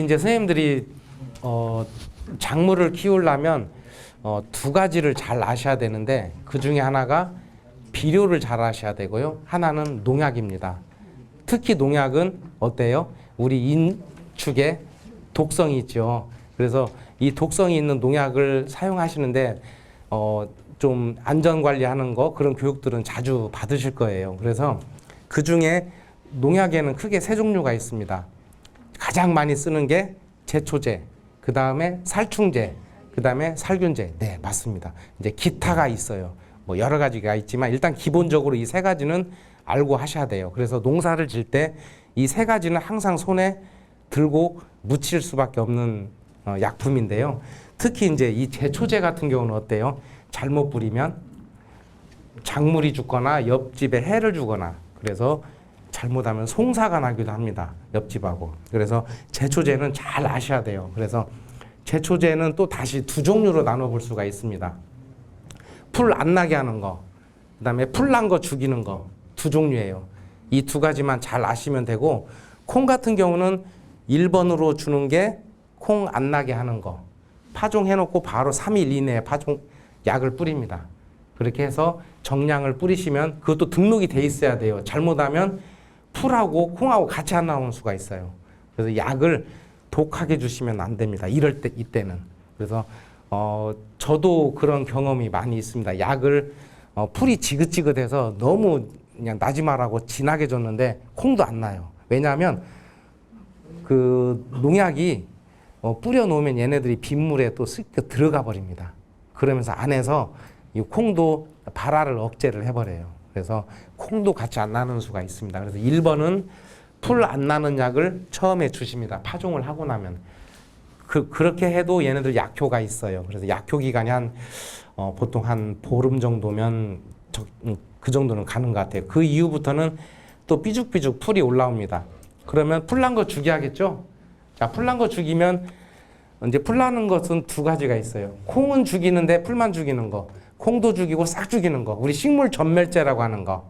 이제 선생님들이 작물을 키우려면 두 가지를 잘 아셔야 되는데 그 중에 하나가 비료를 잘 아셔야 되고요. 하나는 농약입니다. 특히 농약은 어때요? 우리 인축에 독성이 있죠. 그래서 이 독성이 있는 농약을 사용하시는데 좀 안전관리하는 거 그런 교육들은 자주 받으실 거예요. 그래서 그 중에 농약에는 크게 세 종류가 있습니다. 가장 많이 쓰는 게 제초제, 그 다음에 살충제, 그 다음에 살균제. 네, 맞습니다. 이제 기타가 있어요. 뭐 여러 가지가 있지만 일단 기본적으로 이 세 가지는 알고 하셔야 돼요. 그래서 농사를 질 때 이 세 가지는 항상 손에 들고 묻힐 수밖에 없는 약품인데요. 특히 이제 이 제초제 같은 경우는 어때요? 잘못 뿌리면 작물이 죽거나 옆집에 해를 주거나 그래서 잘못하면 송사가 나기도 합니다. 옆집하고. 그래서 제초제는 잘 아셔야 돼요. 그래서 제초제는 또 다시 두 종류로 나눠볼 수가 있습니다. 풀 안 나게 하는 거, 그 다음에 풀 난 거 죽이는 거 두 종류예요. 이 두 가지만 잘 아시면 되고 콩 같은 경우는 1번으로 주는 게 콩 안 나게 하는 거. 파종해놓고 바로 3일 이내에 약을 뿌립니다. 그렇게 해서 정량을 뿌리시면 그것도 등록이 돼 있어야 돼요. 잘못하면 풀하고 콩하고 같이 안 나오는 수가 있어요. 그래서 약을 독하게 주시면 안 됩니다. 이때는. 그래서 저도 그런 경험이 많이 있습니다. 약을 풀이 지긋지긋해서 너무 그냥 나지 말라고 진하게 줬는데 콩도 안 나요. 왜냐하면 그 농약이 뿌려 놓으면 얘네들이 빗물에 또 쓱 들어가 버립니다. 그러면서 안에서 이 콩도 발화를 억제를 해버려요. 그래서 콩도 같이 안 나는 수가 있습니다. 그래서 1번은 풀 안 나는 약을 처음에 주십니다. 파종을 하고 나면. 그렇게 해도 얘네들 약효가 있어요. 그래서 약효 기간이 보통 한 보름 정도면 그 정도는 가는 것 같아요. 그 이후부터는 또 삐죽삐죽 풀이 올라옵니다. 그러면 풀 난 거 죽여야겠죠? 자, 풀 난 거 죽이면 이제 풀 나는 것은 두 가지가 있어요. 콩은 죽이는데 풀만 죽이는 거. 콩도 죽이고 싹 죽이는 거. 우리 식물 전멸제라고 하는 거.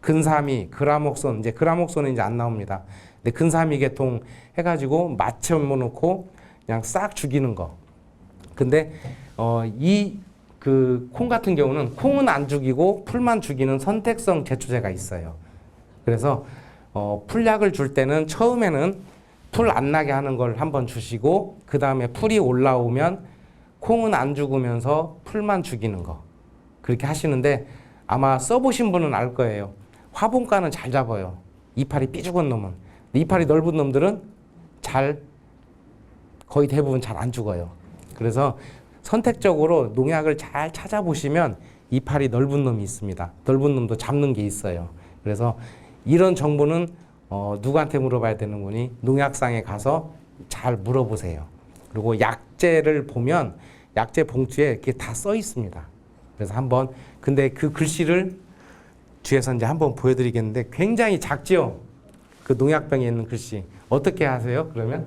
근사미, 그라목손. 이제 그라목손은 이제 안 나옵니다. 근데 근사미 계통 해가지고 맞춰 놓고 그냥 싹 죽이는 거. 근데 콩 같은 경우는 콩은 안 죽이고 풀만 죽이는 선택성 제초제가 있어요. 그래서 풀약을 줄 때는 처음에는 풀 안 나게 하는 걸 한번 주시고 그 다음에 풀이 올라오면 콩은 안 죽으면서 풀만 죽이는 거. 그렇게 하시는데 아마 써보신 분은 알 거예요. 화분가는 잘 잡아요. 이파리 삐죽은 놈은. 이파리 넓은 놈들은 거의 대부분 잘 안 죽어요. 그래서 선택적으로 농약을 잘 찾아보시면 이파리 넓은 놈이 있습니다. 넓은 놈도 잡는 게 있어요. 그래서 이런 정보는 누구한테 물어봐야 되는 거니? 농약상에 가서 잘 물어보세요. 그리고 약재를 보면 약재 봉투에 이렇게 다 써 있습니다. 그래서 근데 그 글씨를 뒤에서 이제 한번 보여드리겠는데 굉장히 작지요? 그 농약병에 있는 글씨. 어떻게 하세요? 그러면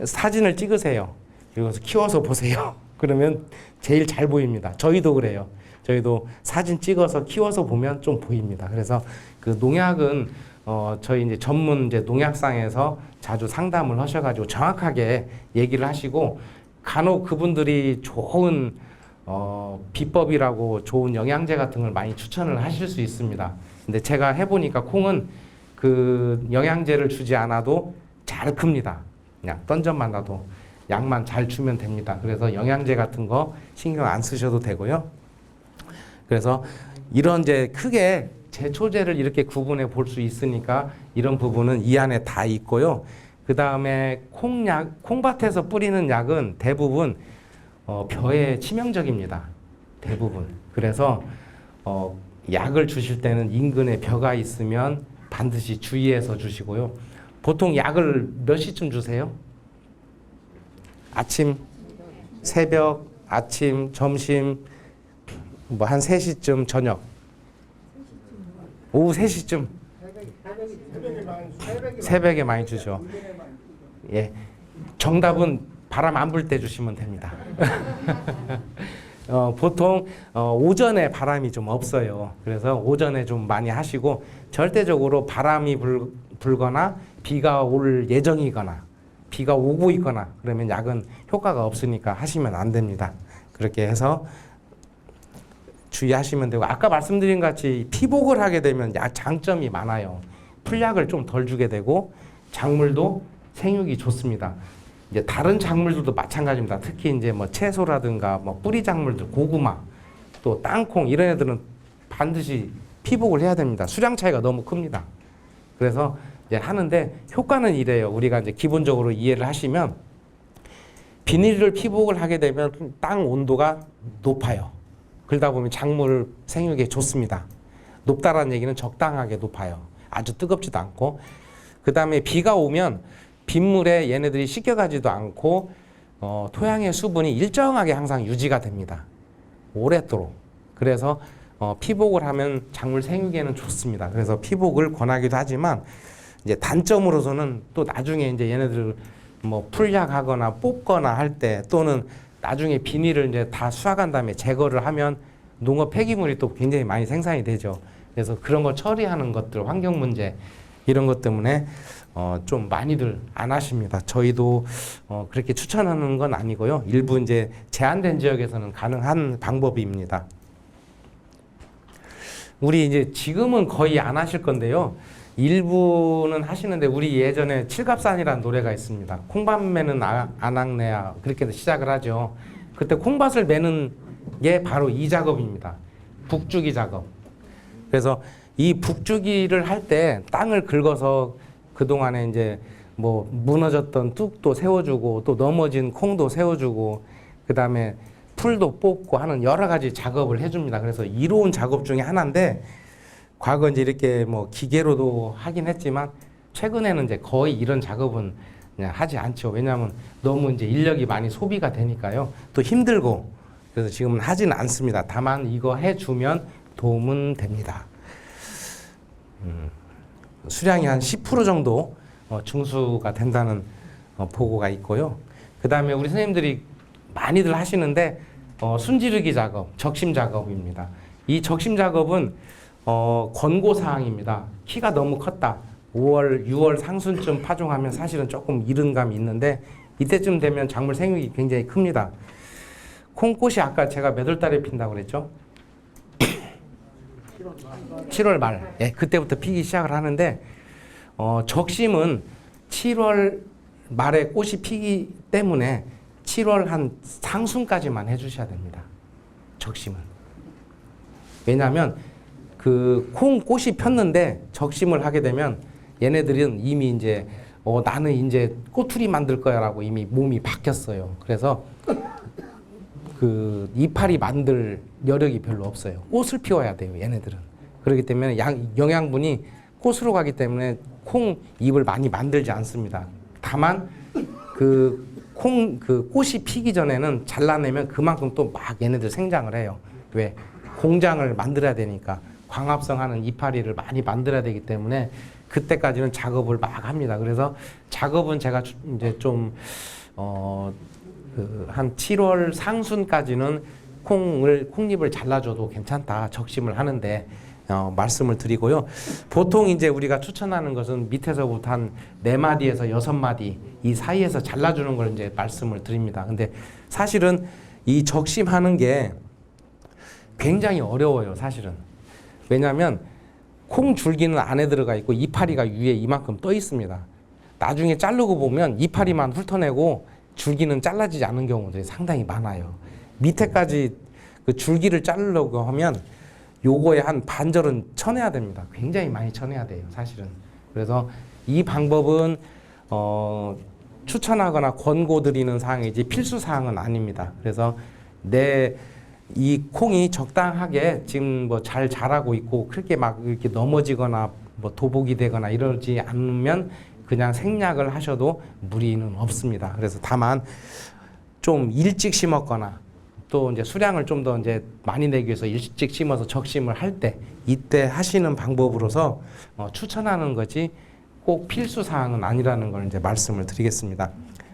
사진을 찍으세요. 그리고 키워서 보세요. 그러면 제일 잘 보입니다. 저희도 그래요. 저희도 사진 찍어서 키워서 보면 좀 보입니다. 그래서 그 농약은 저희 이제 전문 이제 농약상에서 자주 상담을 하셔가지고 정확하게 얘기를 하시고 간혹 그분들이 좋은 비법이라고 좋은 영양제 같은 걸 많이 추천을 하실 수 있습니다. 근데 제가 해보니까 콩은 그 영양제를 주지 않아도 잘 큽니다. 그냥 던져만 놔도 약만 잘 주면 됩니다. 그래서 영양제 같은 거 신경 안 쓰셔도 되고요. 그래서 이런 이제 크게 제초제를 이렇게 구분해 볼 수 있으니까 이런 부분은 이 안에 다 있고요. 그 다음에 콩밭에서 뿌리는 약은 대부분 벼에 치명적입니다. 대부분. 그래서 약을 주실 때는 인근에 벼가 있으면 반드시 주의해서 주시고요. 보통 약을 몇 시쯤 주세요? 아침, 새벽, 아침, 점심, 뭐 한 3시쯤 저녁. 오후 3시쯤. 새벽에 많이 주죠. 예. 정답은 바람 안 불 때 주시면 됩니다. 보통 오전에 바람이 좀 없어요. 그래서 오전에 좀 많이 하시고 절대적으로 바람이 불거나 비가 올 예정이거나 비가 오고 있거나 그러면 약은 효과가 없으니까 하시면 안 됩니다. 그렇게 해서 주의하시면 되고, 아까 말씀드린 같이 피복을 하게 되면 장점이 많아요. 풀약을 좀 덜 주게 되고 작물도 생육이 좋습니다. 이제 다른 작물들도 마찬가지입니다. 특히 이제 뭐 채소라든가 뭐 뿌리 작물들, 고구마, 또 땅콩 이런 애들은 반드시 피복을 해야 됩니다. 수량 차이가 너무 큽니다. 그래서 이제 하는데 효과는 이래요. 우리가 이제 기본적으로 이해를 하시면 비닐을 피복을 하게 되면 땅 온도가 높아요. 그러다 보면 작물 생육에 좋습니다. 높다라는 얘기는 적당하게 높아요. 아주 뜨겁지도 않고. 그 다음에 비가 오면 빗물에 얘네들이 씻겨가지도 않고 토양의 수분이 일정하게 항상 유지가 됩니다. 오랫도록. 그래서 피복을 하면 작물 생육에는 좋습니다. 그래서 피복을 권하기도 하지만 이제 단점으로서는 또 나중에 이제 얘네들 뭐 풀약하거나 뽑거나 할 때 또는 나중에 비닐을 이제 다 수확한 다음에 제거를 하면 농업 폐기물이 또 굉장히 많이 생산이 되죠. 그래서 그런 거 처리하는 것들, 환경 문제 이런 것 때문에 좀 많이들 안 하십니다. 저희도 그렇게 추천하는 건 아니고요. 일부 이제 제한된 지역에서는 가능한 방법입니다. 우리 이제 지금은 거의 안 하실 건데요. 일부는 하시는데 우리 예전에 칠갑산이라는 노래가 있습니다. 콩밭 매는 아낙네야 그렇게 시작을 하죠. 그때 콩밭을 매는 게 바로 이 작업입니다. 북주기 작업. 그래서 이 북주기를 할 때 땅을 긁어서 그동안에 이제 뭐 무너졌던 뚝도 세워주고 또 넘어진 콩도 세워주고 그 다음에 풀도 뽑고 하는 여러 가지 작업을 해줍니다. 그래서 이로운 작업 중에 하나인데 과거 이제 이렇게 뭐 기계로도 하긴 했지만 최근에는 이제 거의 이런 작업은 그냥 하지 않죠. 왜냐하면 너무 이제 인력이 많이 소비가 되니까요. 또 힘들고 그래서 지금은 하지는 않습니다. 다만 이거 해주면 도움은 됩니다. 수량이 한 10% 정도 증수가 된다는 보고가 있고요. 그 다음에 우리 선생님들이 많이들 하시는데 순지르기 작업, 적심 작업입니다. 이 적심 작업은 권고사항입니다. 키가 너무 컸다. 5월, 6월 상순쯤 파종하면 사실은 조금 이른 감이 있는데 이때쯤 되면 작물 생육이 굉장히 큽니다. 콩꽃이 아까 제가 몇 월 달에 핀다고 그랬죠? 7월 말. 예, 그때부터 피기 시작을 하는데 적심은 7월 말에 꽃이 피기 때문에 7월 한 상순까지만 해주셔야 됩니다. 적심은. 왜냐하면 그 콩 꽃이 폈는데 적심을 하게 되면 얘네들은 이미 이제 나는 이제 꼬투리 만들 거야라고 이미 몸이 바뀌었어요. 그래서 그 이파리 만들 여력이 별로 없어요. 꽃을 피워야 돼요, 얘네들은. 그렇기 때문에 영양분이 꽃으로 가기 때문에 콩 잎을 많이 만들지 않습니다. 다만 그 꽃이 피기 전에는 잘라내면 그만큼 또 막 얘네들 생장을 해요. 왜? 공장을 만들어야 되니까 광합성하는 이파리를 많이 만들어야 되기 때문에 그때까지는 작업을 막 합니다. 그래서 작업은 제가 이제 좀 한 7월 상순까지는 콩잎을 잘라줘도 괜찮다 적심을 하는데 말씀을 드리고요. 보통 이제 우리가 추천하는 것은 밑에서부터 한 4마디에서 6마디 이 사이에서 잘라주는 걸 이제 말씀을 드립니다. 근데 사실은 이 적심하는 게 굉장히 어려워요, 사실은. 왜냐하면 콩 줄기는 안에 들어가 있고 이파리가 위에 이만큼 떠 있습니다. 나중에 자르고 보면 이파리만 훑어내고 줄기는 잘라지지 않은 경우들이 상당히 많아요. 밑에까지 그 줄기를 자르려고 하면 요거에 한 반절은 쳐내야 됩니다. 굉장히 많이 쳐내야 돼요, 사실은. 그래서 이 방법은 추천하거나 권고드리는 사항이지 필수 사항은 아닙니다. 그래서 이 콩이 적당하게 지금 뭐 잘 자라고 있고 그렇게 막 이렇게 넘어지거나 뭐 도복이 되거나 이러지 않으면 그냥 생략을 하셔도 무리는 없습니다. 그래서 다만 좀 일찍 심었거나 또 이제 수량을 좀 더 이제 많이 내기 위해서 일찍 심어서 적심을 할 때 이때 하시는 방법으로서 추천하는 거지 꼭 필수 사항은 아니라는 걸 이제 말씀을 드리겠습니다.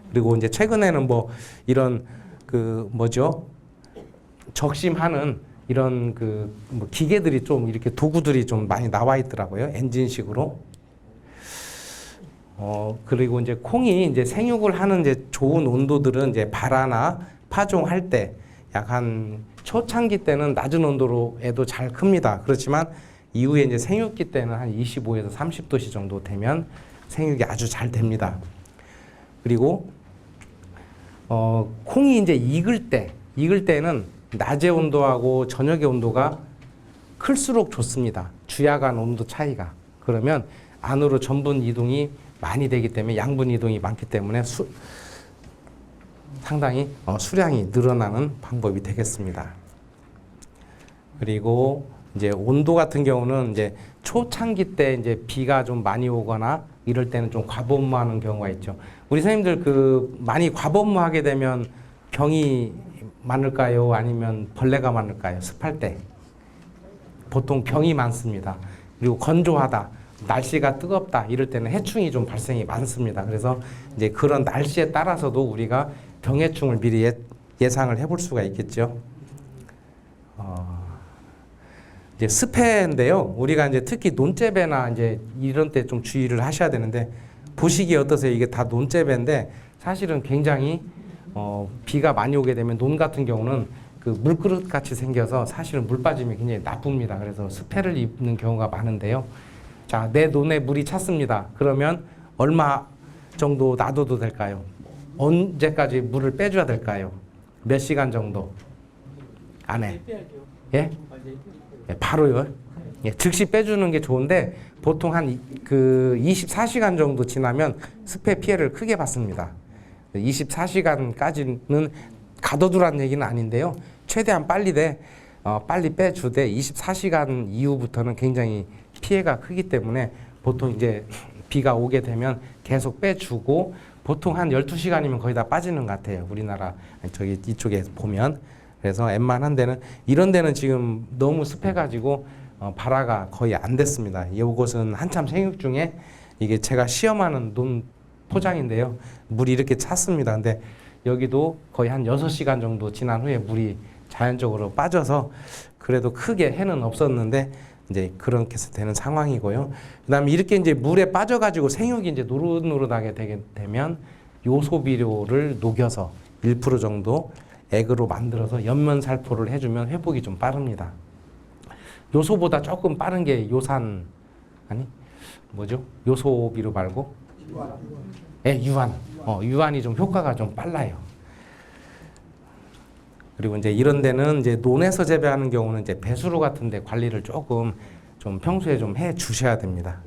그리고 이제 최근에는 뭐 이런 그 뭐죠? 적심하는 이런 그 뭐 기계들이 좀 이렇게 도구들이 좀 많이 나와 있더라고요. 엔진식으로. 그리고 이제 콩이 이제 생육을 하는 이제 좋은 온도들은 이제 발화나 파종할 때 약 한 초창기 때는 낮은 온도로 해도 잘 큽니다. 그렇지만 이후에 이제 생육기 때는 한 25에서 30도씨 정도 되면 생육이 아주 잘 됩니다. 그리고 콩이 이제 익을 때는 낮의 온도하고 저녁의 온도가 클수록 좋습니다. 주야간 온도 차이가. 그러면 안으로 전분 이동이 많이 되기 때문에 양분 이동이 많기 때문에 상당히 수량이 늘어나는 방법이 되겠습니다. 그리고 이제 온도 같은 경우는 이제 초창기 때 이제 비가 좀 많이 오거나 이럴 때는 좀 과범무하는 경우가 있죠. 우리 선생님들 그 많이 과범무하게 되면 병이 많을까요? 아니면 벌레가 많을까요? 습할 때. 보통 병이 많습니다. 그리고 건조하다, 날씨가 뜨겁다 이럴 때는 해충이 좀 발생이 많습니다. 그래서 이제 그런 날씨에 따라서도 우리가 병해충을 미리 예상을 해볼 수가 있겠죠. 이제 습해인데요. 우리가 이제 특히 논재배나 이제 이런 때 좀 주의를 하셔야 되는데 보시기에 어떠세요? 이게 다 논재배인데 사실은 굉장히 비가 많이 오게 되면 논 같은 경우는 그 물그릇 같이 생겨서 사실은 물 빠짐이 굉장히 나쁩니다. 그래서 습해를 입는 경우가 많은데요. 자, 내 논에 물이 찼습니다. 그러면 얼마 정도 놔둬도 될까요? 언제까지 물을 빼줘야 될까요? 몇 시간 정도 안에? 예? 예, 바로요. 예, 즉시 빼주는 게 좋은데 보통 한 그 24시간 정도 지나면 습해 피해를 크게 받습니다. 24시간까지는 가둬두라는 얘기는 아닌데요. 최대한 빨리 빨리 빼주되 24시간 이후부터는 굉장히 피해가 크기 때문에 보통 이제 비가 오게 되면 계속 빼주고 보통 한 12시간이면 거의 다 빠지는 것 같아요. 우리나라 저기 이쪽에 보면. 그래서 웬만한 데는 이런 데는 지금 너무 습해가지고 발화가 거의 안 됐습니다. 이곳은 한참 생육 중에 이게 제가 시험하는 논 포장인데요. 물이 이렇게 찼습니다. 근데 여기도 거의 한 6시간 정도 지난 후에 물이 자연적으로 빠져서 그래도 크게 해는 없었는데 이제 그렇게 되는 상황이고요. 그다음에 이렇게 이제 물에 빠져가지고 생육이 이제 노릇노릇하게 되게 되면 요소비료를 녹여서 1% 정도 액으로 만들어서 연면살포를 해주면 회복이 좀 빠릅니다. 요소보다 조금 빠른 게 요산 아니 뭐죠? 요소비료 말고 예, 유한. 유한이 좀 효과가 좀 빨라요. 그리고 이제 이런 데는 이제 논에서 재배하는 경우는 이제 배수로 같은 데 관리를 조금 좀 평소에 좀 해 주셔야 됩니다.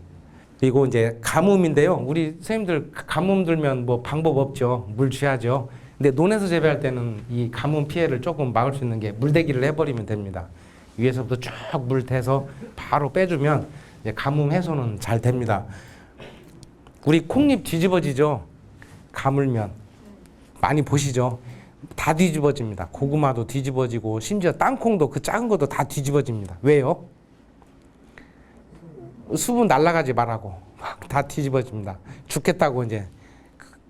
그리고 이제 가뭄인데요. 우리 선생님들 가뭄 들면 뭐 방법 없죠. 물 줘야죠. 근데 논에서 재배할 때는 이 가뭄 피해를 조금 막을 수 있는 게 물대기를 해버리면 됩니다. 위에서부터 쭉 물 대서 바로 빼주면 이제 가뭄 해소는 잘 됩니다. 우리 콩잎 뒤집어지죠. 가물면 많이 보시죠. 다 뒤집어집니다. 고구마도 뒤집어지고 심지어 땅콩도 그 작은 것도 다 뒤집어집니다. 왜요? 수분 날아가지 말라고 막 다 뒤집어집니다. 죽겠다고 이제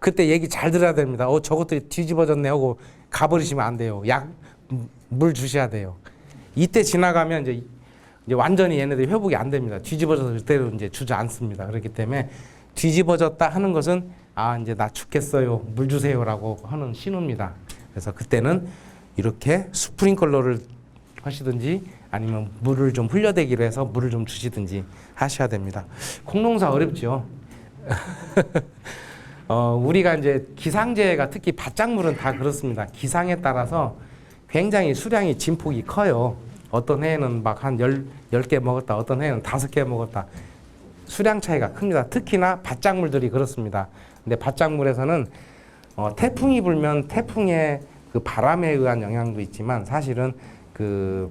그때 얘기 잘 들어야 됩니다. 저것들이 뒤집어졌네 하고 가버리시면 안 돼요. 물 주셔야 돼요. 이때 지나가면 이제 완전히 얘네들이 회복이 안 됩니다. 뒤집어져서 그때로 이제 주저앉습니다. 그렇기 때문에 뒤집어졌다 하는 것은 이제 나 죽겠어요. 물 주세요라고 하는 신호입니다. 그래서 그때는 이렇게 스프링클러를 하시든지 아니면 물을 좀 흘려대기로 해서 물을 좀 주시든지 하셔야 됩니다. 콩농사 어렵죠. 우리가 이제 기상재해가 특히 밭작물은 다 그렇습니다. 기상에 따라서 굉장히 수량이 진폭이 커요. 어떤 해에는 막 한 10개 먹었다. 어떤 해에는 5개 먹었다. 수량 차이가 큽니다. 특히나 밭작물들이 그렇습니다. 근데 밭작물에서는 태풍이 불면 태풍의 그 바람에 의한 영향도 있지만 사실은 그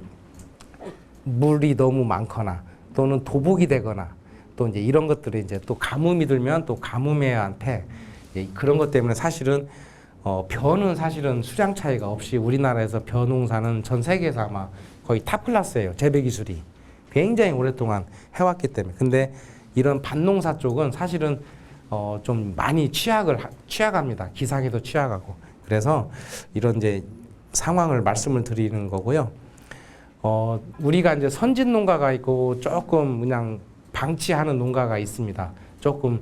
물이 너무 많거나 또는 도복이 되거나 또 이제 이런 것들이 이제 또 가뭄이 들면 또 가뭄에 의한 폐 그런 것 때문에 사실은 벼는 사실은 수량 차이가 없이 우리나라에서 벼 농사는 전 세계에서 아마 거의 탑 클래스예요. 재배 기술이 굉장히 오랫동안 해왔기 때문에. 근데 이런 밭농사 쪽은 사실은 좀 많이 취약합니다. 기상에도 취약하고. 그래서 이런 이제 상황을 말씀을 드리는 거고요. 우리가 이제 선진 농가가 있고 조금 그냥 방치하는 농가가 있습니다. 조금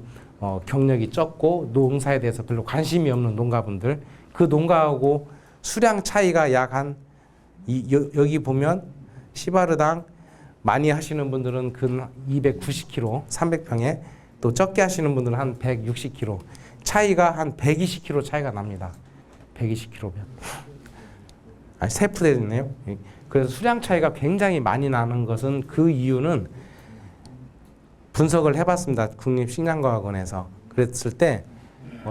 경력이 적고 농사에 대해서 별로 관심이 없는 농가분들, 그 농가하고 수량 차이가 약 한 여기 보면 시바르당 많이 하시는 분들은 근 290kg 300평에, 또 적게 하시는 분들은 한 160kg 차이가 한 120kg 차이가 납니다. 120kg면 아니 세프대 됐네요. 그래서 수량 차이가 굉장히 많이 나는 것은, 그 이유는 분석을 해봤습니다. 국립식량과학원에서. 그랬을 때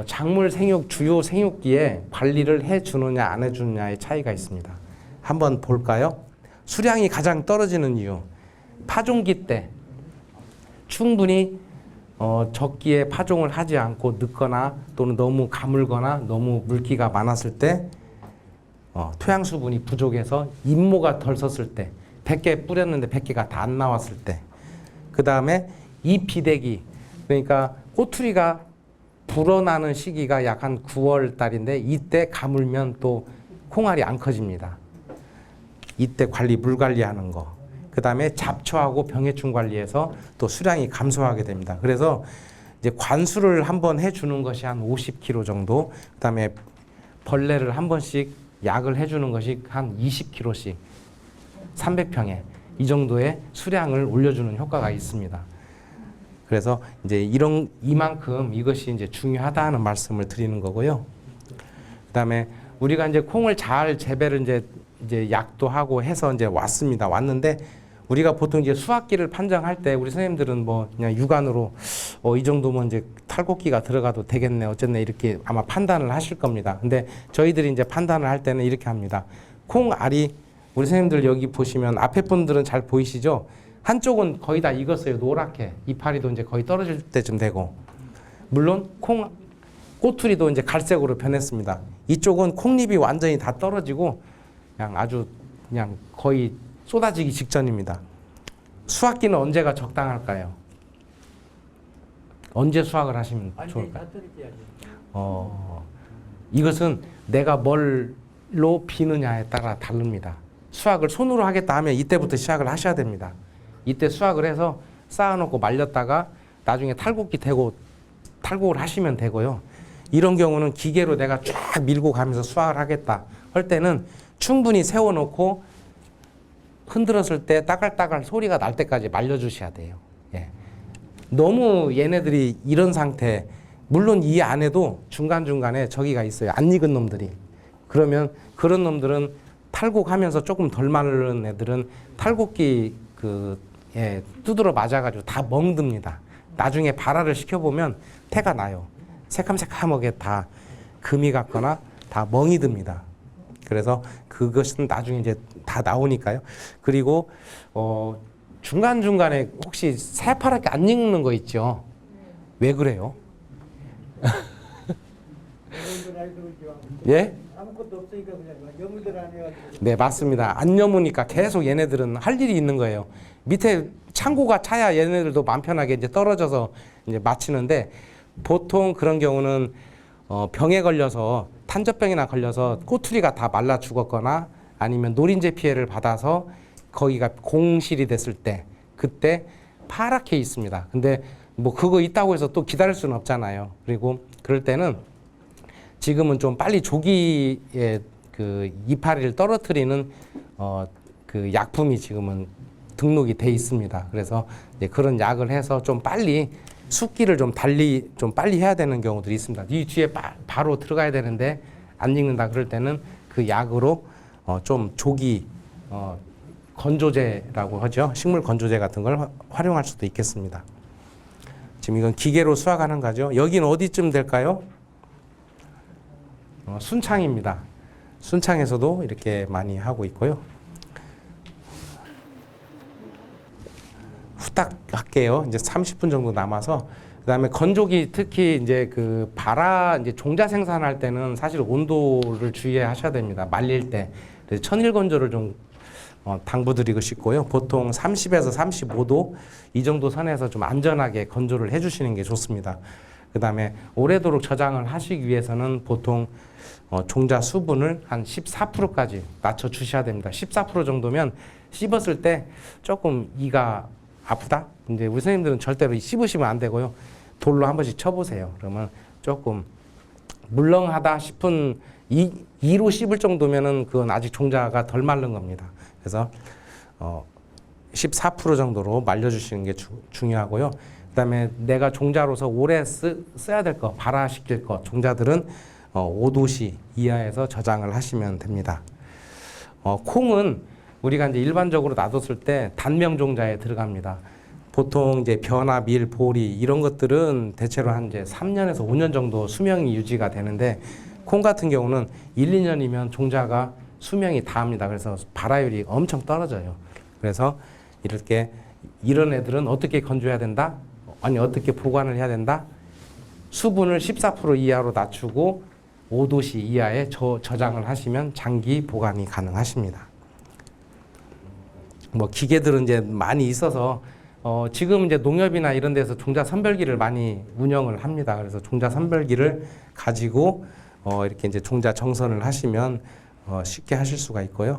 작물 생육 주요 생육기에 관리를 해주느냐 안 해주느냐의 차이가 있습니다. 한번 볼까요? 수량이 가장 떨어지는 이유, 파종기 때 충분히 적기에 파종을 하지 않고 늦거나 또는 너무 가물거나 너무 물기가 많았을 때, 토양 수분이 부족해서 인모가 덜 섰을 때, 100개 뿌렸는데 100개가 다 안 나왔을 때, 그 다음에 이 비대기, 그러니까 꼬투리가 불어나는 시기가 약 한 9월 달인데, 이때 가물면 또 콩알이 안 커집니다. 이때 물 관리하는 거, 그 다음에 잡초하고 병해충 관리해서 또 수량이 감소하게 됩니다. 그래서 이제 관수를 한번 해주는 것이 한 50kg 정도, 그 다음에 벌레를 한 번씩 약을 해주는 것이 한 20kg씩 300평에 이 정도의 수량을 올려주는 효과가 있습니다. 그래서 이제 이만큼 이것이 이제 중요하다는 말씀을 드리는 거고요. 그다음에 우리가 이제 콩을 잘 재배를 이제 약도 하고 해서 이제 왔는데, 우리가 보통 이제 수확기를 판정할 때 우리 선생님들은 뭐 그냥 육안으로 이 정도면 이제 탈곡기가 들어가도 되겠네 어쨌네 이렇게 아마 판단을 하실 겁니다. 근데 저희들이 이제 판단을 할 때는 이렇게 합니다. 콩알이, 우리 선생님들 여기 보시면 앞에 분들은 잘 보이시죠? 한쪽은 거의 다 익었어요. 노랗게. 이파리도 이제 거의 떨어질 때쯤 되고. 물론 꼬투리도 이제 갈색으로 변했습니다. 이쪽은 콩잎이 완전히 다 떨어지고 그냥 거의 쏟아지기 직전입니다. 수확기는 언제가 적당할까요? 언제 수확을 하시면 좋을까요? 이것은 내가 뭘로 비느냐에 따라 다릅니다. 수확을 손으로 하겠다 하면 이때부터 시작을 하셔야 됩니다. 이때 수확을 해서 쌓아놓고 말렸다가 나중에 탈곡기 대고 탈곡을 하시면 되고요. 이런 경우는 기계로 내가 쫙 밀고 가면서 수확을 하겠다 할 때는 충분히 세워놓고 흔들었을 때 따갈따갈 소리가 날 때까지 말려주셔야 돼요. 예. 너무 얘네들이 이런 상태, 물론 이 안에도 중간중간에 저기가 있어요. 안 익은 놈들이. 그러면 그런 놈들은 탈곡하면서 조금 덜 마른 애들은 탈곡기 두드러 맞아가지고 다 멍듭니다. 나중에 발화를 시켜보면 태가 나요. 새kam새kam하게 다 금이 갔거나 다 멍이 듭니다. 그래서 그것은 나중에 이제 다 나오니까요. 그리고 중간중간에 혹시 새파랗게 안 익는 거 있죠? 왜 그래요? 예? 아무것도 없으니까 그냥 여물들 안 해가지고. 네, 맞습니다. 안 여무니까 계속 얘네들은 할 일이 있는 거예요. 밑에 창고가 차야 얘네들도 마음 편하게 이제 떨어져서 이제 마치는데, 보통 그런 경우는 병에 걸려서 탄저병이나 걸려서 꼬투리가 다 말라 죽었거나 아니면 노린재 피해를 받아서 거기가 공실이 됐을 때, 그때 파랗게 있습니다. 근데 뭐 그거 있다고 해서 또 기다릴 수는 없잖아요. 그리고 그럴 때는 지금은 좀 빨리 조기에 그 이파리를 떨어뜨리는 그 약품이 지금은 등록이 돼 있습니다. 그래서 이제 그런 약을 해서 좀 빨리 숙기를 좀 빨리 해야 되는 경우들이 있습니다. 이 뒤에 바로 들어가야 되는데 안 익는다 그럴 때는 그 약으로 좀 조기 건조제라고 하죠. 식물 건조제 같은 걸 활용할 수도 있겠습니다. 지금 이건 기계로 수확하는 거죠. 여기는 어디쯤 될까요? 순창입니다. 순창에서도 이렇게 많이 하고 있고요. 후딱 할게요. 이제 30분 정도 남아서. 그다음에 건조기, 특히 이제 그 이제 종자 생산할 때는 사실 온도를 주의하셔야 됩니다. 말릴 때. 그래서 천일 건조를 좀 당부드리고 싶고요. 보통 30에서 35도 이 정도 선에서 좀 안전하게 건조를 해주시는 게 좋습니다. 그다음에 오래도록 저장을 하시기 위해서는 보통 종자 수분을 한 14%까지 낮춰 주셔야 됩니다. 14% 정도면 씹었을 때 조금 이가 아프다? 근데 우리 선생님들은 절대로 씹으시면 안 되고요. 돌로 한 번씩 쳐보세요. 그러면 조금 물렁하다 싶은 2로 씹을 정도면은 그건 아직 종자가 덜 마른 겁니다. 그래서 14% 정도로 말려주시는 게 중요하고요. 그다음에 내가 종자로서 오래 써야 될 거, 발화시킬 거 종자들은 5도씨 이하에서 저장을 하시면 됩니다. 콩은 우리가 이제 일반적으로 놔뒀을 때 단명 종자에 들어갑니다. 보통 이제 벼나 밀, 보리 이런 것들은 대체로 한 이제 3년에서 5년 정도 수명이 유지가 되는데 콩 같은 경우는 1, 2년이면 종자가 수명이 다합니다. 그래서 발화율이 엄청 떨어져요. 그래서 이렇게 이런 애들은 어떻게 건조해야 된다? 아니 어떻게 보관을 해야 된다? 수분을 14% 이하로 낮추고 5도씨 이하에 저장을 하시면 장기 보관이 가능하십니다. 뭐 기계들은 이제 많이 있어서 지금 이제 농협이나 이런 데서 종자 선별기를 많이 운영을 합니다. 그래서 종자 선별기를 가지고 이렇게 이제 종자 정선을 하시면 쉽게 하실 수가 있고요.